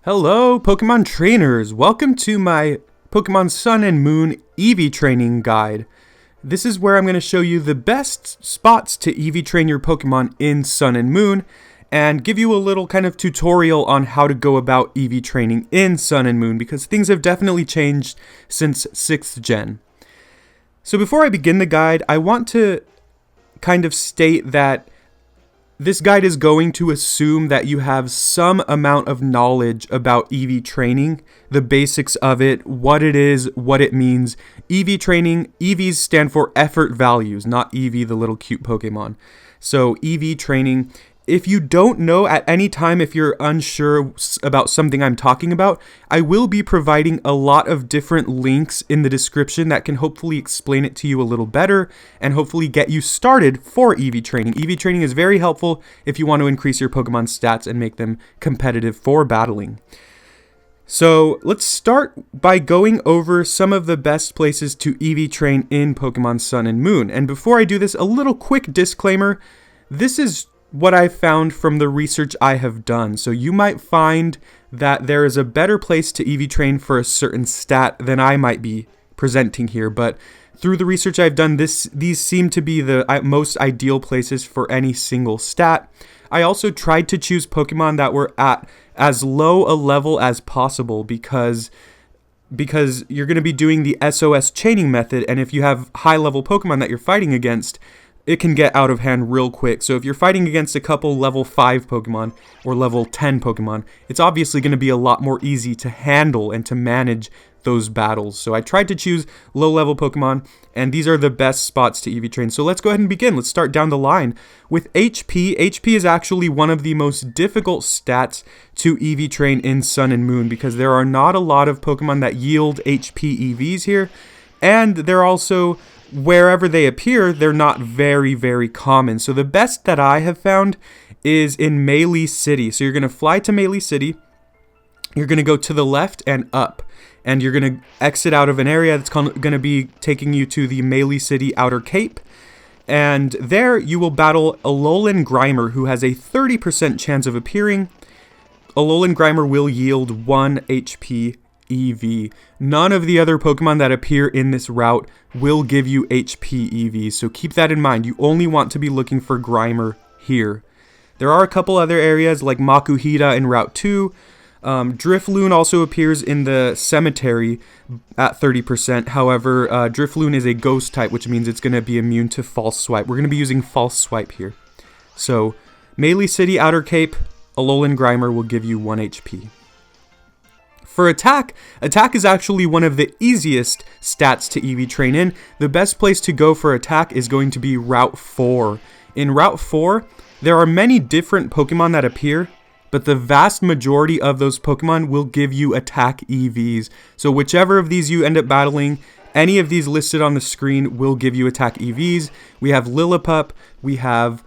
Hello, Pokemon trainers! Welcome to my Pokemon Sun and Moon EV training guide. This is where I'm going to show you the best spots to EV train your Pokemon in Sun and Moon, and give you a little kind of tutorial on how to go about EV training in Sun and Moon, because things have definitely changed since 6th Gen. So before I begin the guide, I want to kind of state that this guide is going to assume that you have some amount of knowledge about EV training, the basics of it, what it is, what it means. EV training, EVs stand for effort values, not Eevee, the little cute Pokemon. So EV training, if you don't know at any time, if you're unsure about something I'm talking about, I will be providing a lot of different links in the description that can hopefully explain it to you a little better and hopefully get you started for EV training. EV training is very helpful if you want to increase your Pokemon stats and make them competitive for battling. So let's start by going over some of the best places to EV train in Pokemon Sun and Moon. And before I do this, a little quick disclaimer. This is what I found from the research I have done. So you might find that there is a better place to EV train for a certain stat than I might be presenting here, but through the research I've done, these seem to be the most ideal places for any single stat. I also tried to choose Pokemon that were at as low a level as possible because you're going to be doing the SOS chaining method, and if you have high level Pokemon that you're fighting against, it can get out of hand real quick. So if you're fighting against a couple level 5 Pokemon or level 10 Pokemon, it's obviously going to be a lot more easy to handle and to manage those battles. So I tried to choose low level Pokemon, and these are the best spots to EV train. So let's go ahead and begin. Let's start down the line with HP. HP is actually one of the most difficult stats to EV train in Sun and Moon because there are not a lot of Pokemon that yield HP EVs here, and they're also, wherever they appear, they're not very, very common. So the best that I have found is in Melee City. So you're going to fly to Melee City, you're going to go to the left and up, and you're going to exit out of an area that's going to be taking you to the Melee City Outer Cape. And there you will battle Alolan Grimer, who has a 30% chance of appearing. Alolan Grimer will yield 1 HP EV. None of the other Pokemon that appear in this route will give you HP EVs, so keep that in mind. You only want to be looking for Grimer here. There are a couple other areas like Makuhita in Route 2. Drifloon also appears in the cemetery at 30%. However, Drifloon is a ghost type, which means it's going to be immune to False Swipe. We're going to be using False Swipe here. So, Melee City Outer Cape, Alolan Grimer will give you 1 HP. For attack is actually one of the easiest stats to EV train in. The best place to go for attack is going to be Route 4. In Route 4, there are many different Pokemon that appear, but the vast majority of those Pokemon will give you attack EVs. So whichever of these you end up battling, any of these listed on the screen will give you attack EVs. We have Lillipup, we have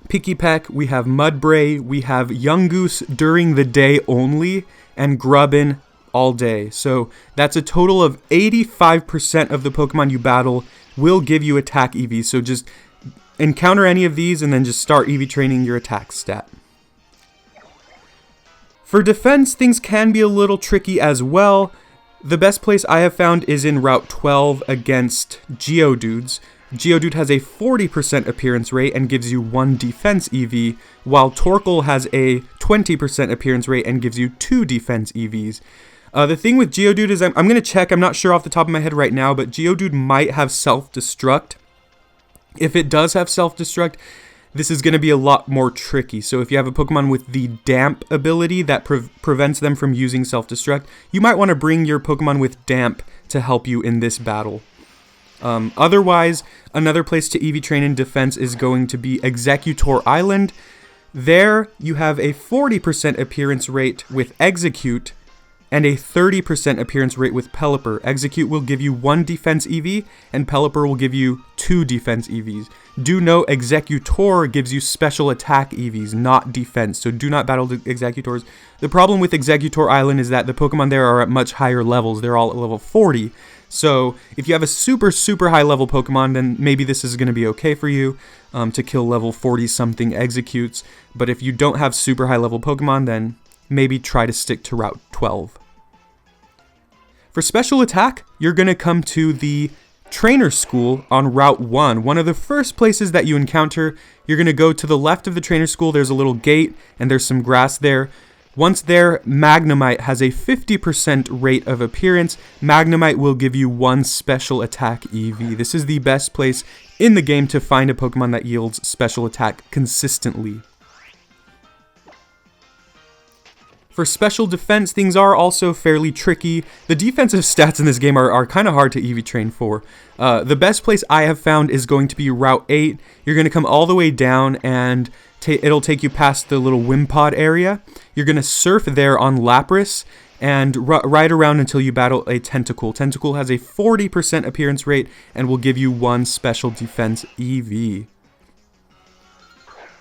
Pikipek, we have Mudbray, we have Yungoos during the day only, and Grubbin all day. So that's a total of 85% of the Pokemon you battle will give you attack EVs. So just encounter any of these and then just start EV training your attack stat. For defense, things can be a little tricky as well. The best place I have found is in Route 12 against Geodudes. Geodude has a 40% appearance rate and gives you 1 defense EV, while Torkoal has a 20% appearance rate and gives you 2 defense EVs. The thing with Geodude is I'm going to check, I'm not sure off the top of my head right now, but Geodude might have self-destruct. If it does have self-destruct, this is going to be a lot more tricky. So if you have a Pokemon with the Damp ability that prevents them from using self-destruct, you might want to bring your Pokemon with Damp to help you in this battle. Otherwise, another place to EV train in defense is going to be Executor Island. There, you have a 40% appearance rate with Execute and a 30% appearance rate with Pelipper. Execute will give you 1 defense EV, and Pelipper will give you 2 defense EVs. Do note, Executor gives you special attack EVs, not defense, so do not battle the Executors. The problem with Executor Island is that the Pokemon there are at much higher levels. They're all at level 40. So if you have a super, super high level Pokemon, then maybe this is going to be okay for you to kill level 40 something Executes. But if you don't have super high level Pokemon, then maybe try to stick to Route 12. For special attack, you're going to come to the trainer school on Route 1. One of the first places that you encounter, you're going to go to the left of the trainer school. There's a little gate and there's some grass there. Once there, Magnemite has a 50% rate of appearance. Magnemite will give you 1 special attack EV. This is the best place in the game to find a Pokemon that yields special attack consistently. For special defense, things are also fairly tricky. The defensive stats in this game are kind of hard to EV train for. The best place I have found is going to be Route 8. You're going to come all the way down and it'll take you past the little Wimpod area. You're going to surf there on Lapras and ride around until you battle a Tentacool. Tentacool has a 40% appearance rate and will give you 1 special defense EV.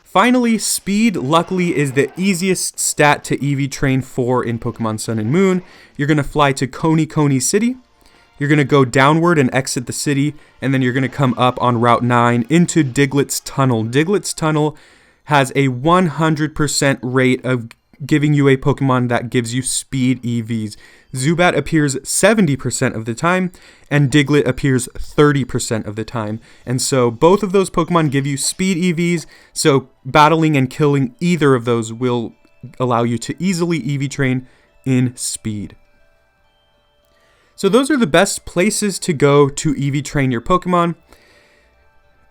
Finally, speed, luckily, is the easiest stat to EV train for in Pokemon Sun and Moon. You're going to fly to Coney City. You're going to go downward and exit the city, and then you're going to come up on Route 9 into Diglett's Tunnel. Diglett's Tunnel has a 100% rate of giving you a Pokemon that gives you speed EVs. Zubat appears 70% of the time, and Diglett appears 30% of the time. And so both of those Pokemon give you speed EVs, so battling and killing either of those will allow you to easily EV train in speed. So those are the best places to go to EV train your Pokemon.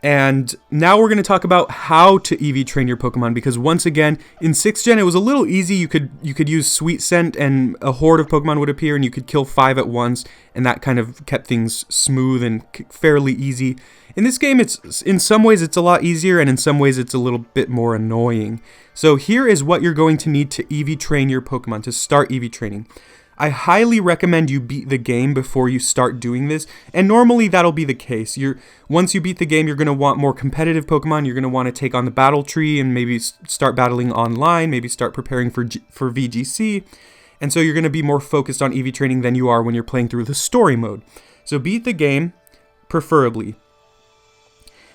And now we're going to talk about how to EV train your Pokemon, because once again, in 6th Gen, it was a little easy. You could use Sweet Scent and a horde of Pokemon would appear and you could kill 5 at once, and that kind of kept things smooth and fairly easy. In this game, in some ways it's a lot easier, and in some ways it's a little bit more annoying. So here is what you're going to need to EV train your Pokemon, to start EV training. I highly recommend you beat the game before you start doing this, and normally that'll be the case. Once you beat the game, you're going to want more competitive Pokemon. You're going to want to take on the battle tree and maybe start battling online, maybe start preparing for VGC, and so you're going to be more focused on EV training than you are when you're playing through the story mode. So beat the game, preferably.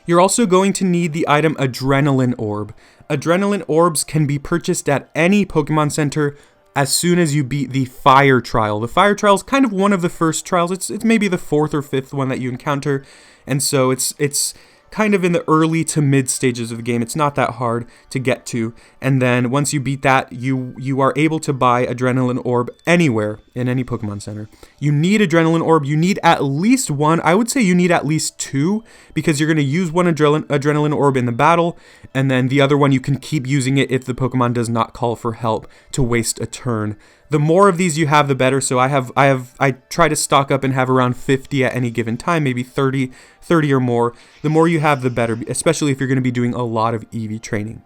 You're also going to need the item Adrenaline Orb. Adrenaline Orbs can be purchased at any Pokemon Center as soon as you beat the Fire Trial. The Fire Trial is kind of one of the first trials. It's maybe the 4th or 5th one that you encounter, and so it's kind of in the early to mid stages of the game. It's not that hard to get to, and then once you beat that, you are able to buy Adrenaline Orb anywhere in any Pokemon Center. You need Adrenaline Orb. You need at least 1. I would say you need at least 2, because you're going to use one Adrenaline Orb in the battle, and then the other one you can keep using it if the Pokemon does not call for help to waste a turn. The more of these you have, the better. So I try to stock up and have around 50 at any given time, maybe 30 or more. The more you have, the better, especially if you're going to be doing a lot of EV training.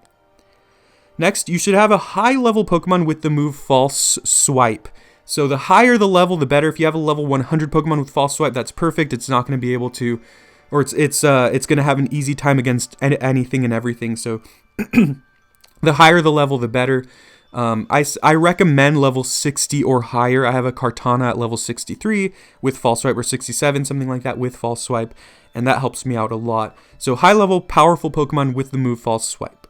Next, you should have a high level Pokemon with the move False Swipe. So the higher the level, the better. If you have a level 100 Pokemon with False Swipe, that's perfect. It's not going to be able to, or it's going to have an easy time against anything and everything. So the higher the level, the better. I recommend level 60 or higher. I have a Kartana at level 63 with False Swipe, or 67, something like that, with False Swipe, and that helps me out a lot. So high level, powerful Pokemon with the move False Swipe.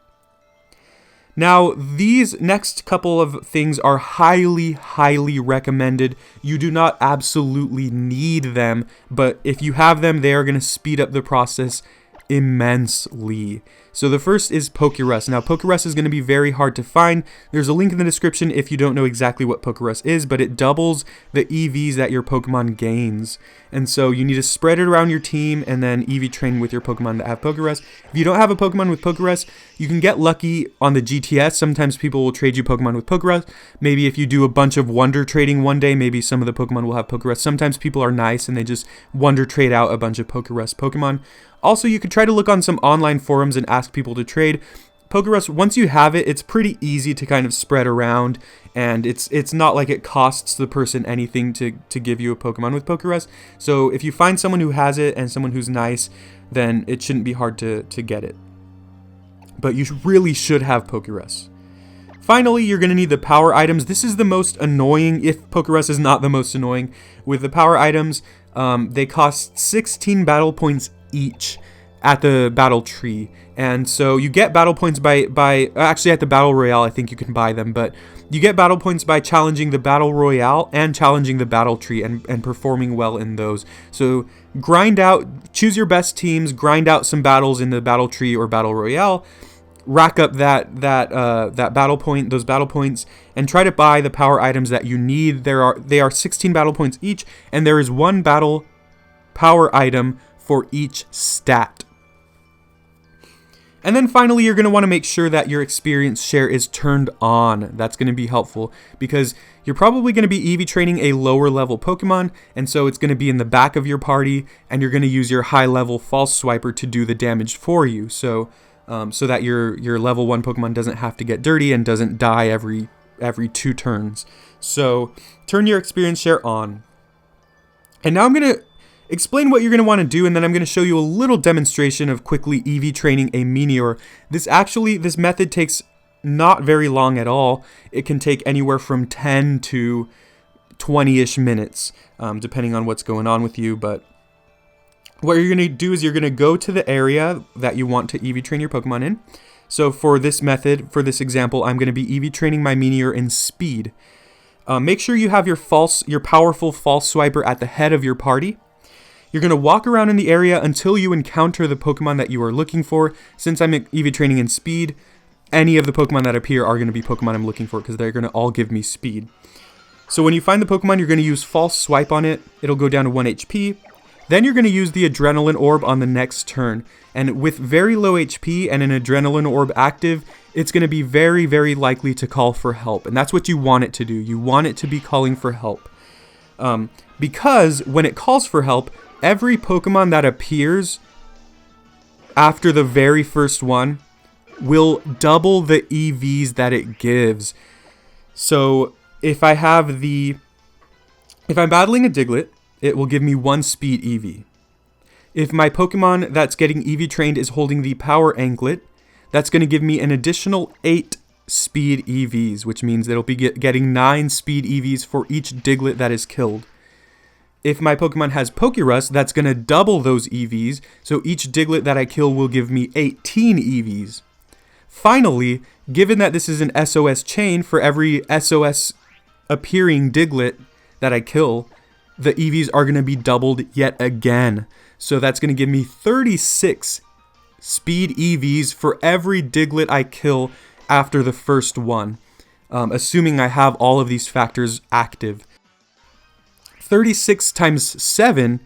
Now, these next couple of things are highly, highly recommended. You do not absolutely need them, but if you have them, they are going to speed up the process immensely. So the first is Pokerus. Now, Pokerus is going to be very hard to find. There's a link in the description if you don't know exactly what Pokerus is, but it doubles the EVs that your Pokemon gains. And so you need to spread it around your team and then EV train with your Pokemon that have Pokerus. If you don't have a Pokemon with Pokerus, you can get lucky on the GTS. Sometimes people will trade you Pokemon with Pokerus. Maybe if you do a bunch of Wonder trading one day, maybe some of the Pokemon will have Pokerus. Sometimes people are nice and they just Wonder trade out a bunch of Pokerus Pokemon. Also, you could try to look on some online forums and ask people to trade. Pokerus, once you have it, it's pretty easy to kind of spread around, and it's not like it costs the person anything to give you a Pokemon with Pokerus. So if you find someone who has it and someone who's nice, then it shouldn't be hard to get it. But you really should have Pokerus. Finally, you're going to need the power items. This is the most annoying, if Pokerus is not the most annoying. With the power items, they cost 16 battle points each at the battle tree, And so you get battle points by actually at the Battle Royale, I think you can buy them, but you get battle points by challenging the Battle Royale and challenging the Battle Tree and performing well in those. So grind out, choose your best teams, grind out some battles in the Battle Tree or Battle Royale, rack up that battle point, those battle points, and try to buy the power items that you need. They are 16 battle points each, and there is one battle power item for each stat. And then finally, you're going to want to make sure that your experience share is turned on. That's going to be helpful because you're probably going to be EV training a lower level Pokemon, and so it's going to be in the back of your party, and you're going to use your high level False Swiper to do the damage for you. So that your level 1 Pokemon doesn't have to get dirty and doesn't die every 2 turns. So turn your experience share on. And now I'm going to explain what you're going to want to do, and then I'm going to show you a little demonstration of quickly EV training a Meteor. This method takes not very long at all. It can take anywhere from 10 to 20-ish minutes, depending on what's going on with you, but what you're going to do is you're going to go to the area that you want to EV train your Pokemon in. So for this method, for this example, I'm going to be EV training my Meteor in speed. Make sure you have your powerful False Swiper at the head of your party. You're going to walk around in the area until you encounter the Pokemon that you are looking for. Since I'm EV training in speed, any of the Pokemon that appear are going to be Pokemon I'm looking for because they're going to all give me speed. So when you find the Pokemon, you're going to use False Swipe on it. It'll go down to 1 HP. Then you're going to use the Adrenaline Orb on the next turn. And with very low HP and an Adrenaline Orb active, it's going to be very, very likely to call for help. And that's what you want it to do. You want it to be calling for help. Because when it calls for help, every Pokemon that appears after the very first one will double the EVs that it gives. So if I'm battling a Diglett, it will give me 1 speed EV. If my Pokemon that's getting EV trained is holding the Power Anklet, that's going to give me an additional 8 speed EVs, which means that it'll be getting 9 speed EVs for each Diglett that is killed. If my Pokemon has Pokerus, that's going to double those EVs, so each Diglett that I kill will give me 18 EVs. Finally, given that this is an SOS chain, for every SOS appearing Diglett that I kill, the EVs are going to be doubled yet again. So that's going to give me 36 speed EVs for every Diglett I kill after the first one, assuming I have all of these factors active. 36 times 7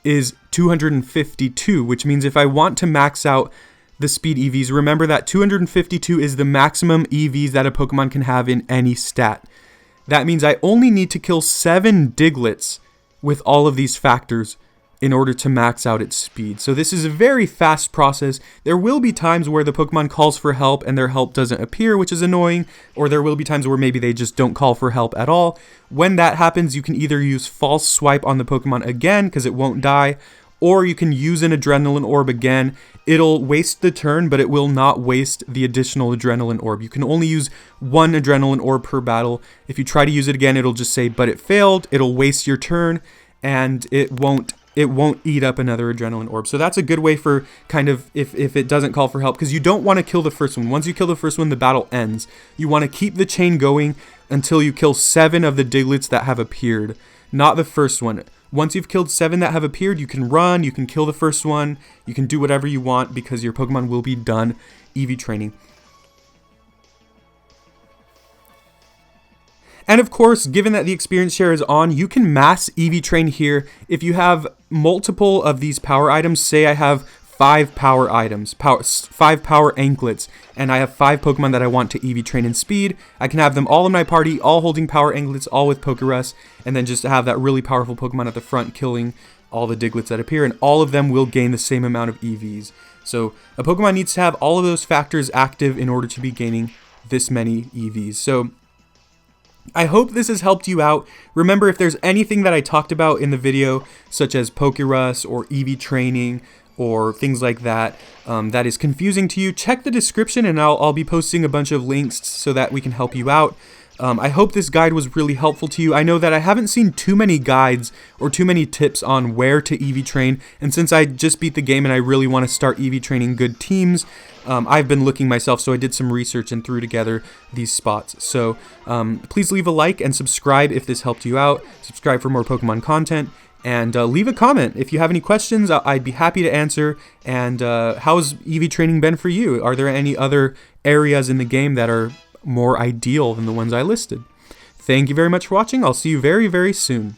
is 252, which means if I want to max out the speed EVs, remember that 252 is the maximum EVs that a Pokemon can have in any stat. That means I only need to kill 7 Digletts with all of these factors in order to max out its speed. So this is a very fast process. There will be times where the Pokemon calls for help and their help doesn't appear, which is annoying, or there will be times where maybe they just don't call for help at all. When that happens, you can either use False Swipe on the Pokemon again because it won't die, or you can use an Adrenaline Orb again. It'll waste the turn, but it will not waste the additional Adrenaline Orb. You can only use 1 Adrenaline Orb per battle. If you try to use it again, it'll just say, but it failed. It'll waste your turn, and it won't eat up another Adrenaline Orb. So that's a good way for kind of if it doesn't call for help, because you don't want to kill the first one. Once you kill the first one, the battle ends. You want to keep the chain going until you kill 7 of the Digletts that have appeared, not the first one. Once you've killed 7 that have appeared, you can run, you can kill the first one, you can do whatever you want because your Pokemon will be done EV training. And of course, given that the experience share is on, you can mass EV train here. If you have multiple of these power items, say I have 5 power items, 5 power anklets, and I have 5 Pokemon that I want to EV train in speed, I can have them all in my party, all holding power anklets, all with Pokerus, and then just have that really powerful Pokemon at the front killing all the Digletts that appear, and all of them will gain the same amount of EVs. So a Pokemon needs to have all of those factors active in order to be gaining this many EVs. So I hope this has helped you out. Remember, if there's anything that I talked about in the video, such as Pokerus or EV training or things like that, that is confusing to you, check the description and I'll be posting a bunch of links so that we can help you out. I hope this guide was really helpful to you. I know that I haven't seen too many guides or too many tips on where to EV train, and since I just beat the game and I really want to start EV training good teams, I've been looking myself, so I did some research and threw together these spots. So please leave a like and subscribe if this helped you out. Subscribe for more Pokemon content, and leave a comment if you have any questions. I'd be happy to answer. And how's EV training been for you? Are there any other areas in the game that are more ideal than the ones I listed? Thank you very much for watching. I'll see you very, very soon.